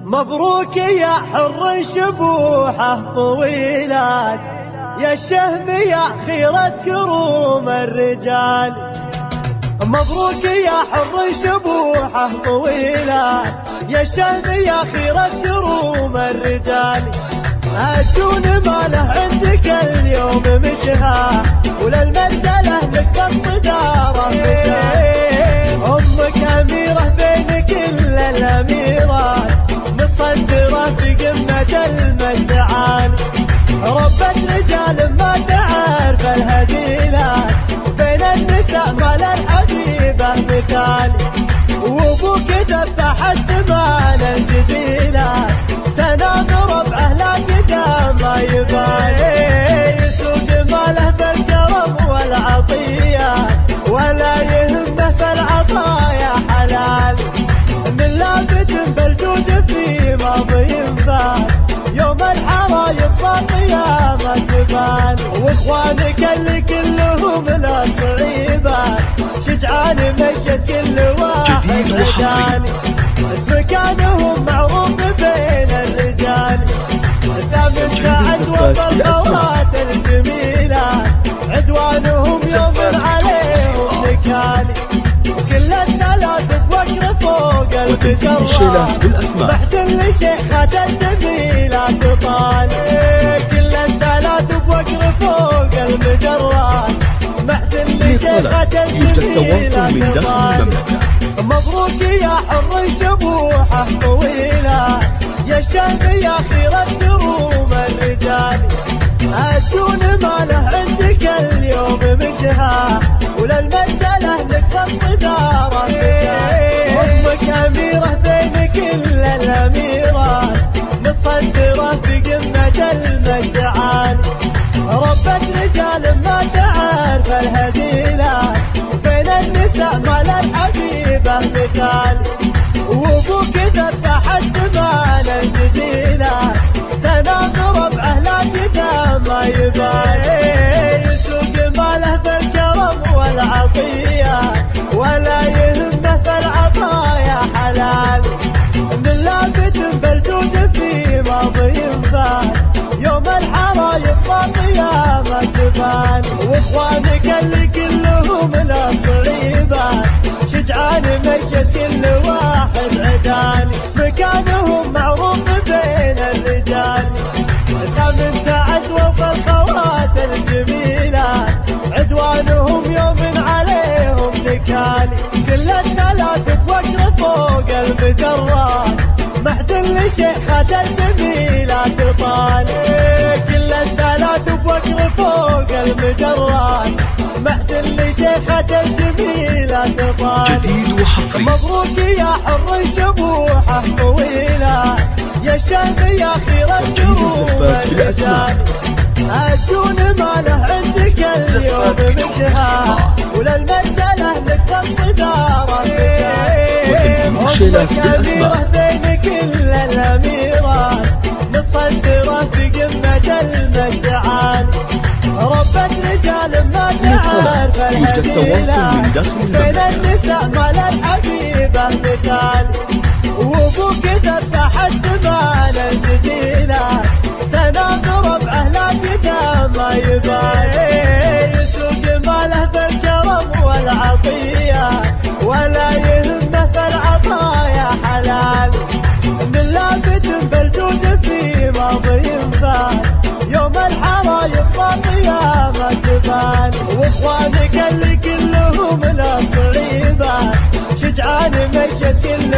مبروك يا حر شبوحه طويلات، يا الشهم يا خيرة كروم الرجال. مبروك يا حر شبوحه طويلات، يا الشهم يا خيرة كروم الرجال. الدون ما له عندك اليوم مشها، وللمرجله لك الصدارة مجال. امك اميره بين كل الاميرات، متصدره في قمه المجد عالي. ربة رجال ما تعرف الهزيلات، بين النساء ما للحبيبه مثالي. وابوك ذبح السمان الجزيلات، سنام ربعه لا قدام ما يبالي. يسوق ماله بالكرم والعطيات، ولا يهمه في العطايا حلال. من لافت بالجود في ماضي فات، يوم الحرايب صار قيامة تبان. واخوانك اللي كلهم الصعيبات، شجعان مجد كل واحد رجالي. مكانهم معروف بين الرجال، دام عدوى بالخوات الجميلات. عدوانهم يوم عليهم نكالي، كل الثلاث بوكر فوق البجرات. بعد الشيخات الجميلات طالع، كل الثلاث بوكر فوق البجرات. بعد الشيخات الجميلات طالع. مبروك يا حر شبوحه طويلة، يا الشهم يا خيرة كروم الرجال. الدون ما له عندك اليوم مشها، وللمرجله لك الصدارة مجال. امك اميره بين كل الاميرات، متصدره في قمه المجد عالي. ربة رجال ما تعرف الهزيلات، بين النساء ما للحبيبه مثالي. وابوك ذبح السمان الجزيلات، سنام ربعه لا قدام ما يبالي. يسوق ماله بالكرم والعطيات، ولا يهمه في العطايا حلال. من لافت بالجود في ماضي فات، يوم الحرايب صار قيامة تبان. واخوانك اللي كلهم الصعيبات، شجعان مجد كل واحد عداني. مكانهم معروف بين الرجال، دام عدوى بالخوات الجميلات. عدوانهم يوم عليهم نكالي، كل الثلاث بوكر فوق المجرات. محد الشيخات الجميلات طالع، كل الثلاث بوكر فوق المجرات. محد الشيخات الجميلات طالع. جديد وحصري. مبروك يا حر شبوحه طويلة، يا الشهم يا خيرة كروم الرجال. الدون ما له عندك اليوم مشها، وللمرجله لك الصدارة مجال. امك اميره بين كل الاميرات، متصدره في قمه المجد عالي. ربة رجال ما تعرف الهزيلات، بين النساء ما للحبيبه مثالي. وابوك ذبح السمان الجزيلات، سنام ربعه لا قدام ما يبالي. يسوق ماله بالكرم والعطيات، ولا يهمه في العطايا حلال. من لافت بالجود في ماضي فات، يوم الحرايب صار قيامة تبان. واخوانك اللي كلهم الصعيبات، شجعان مجد كل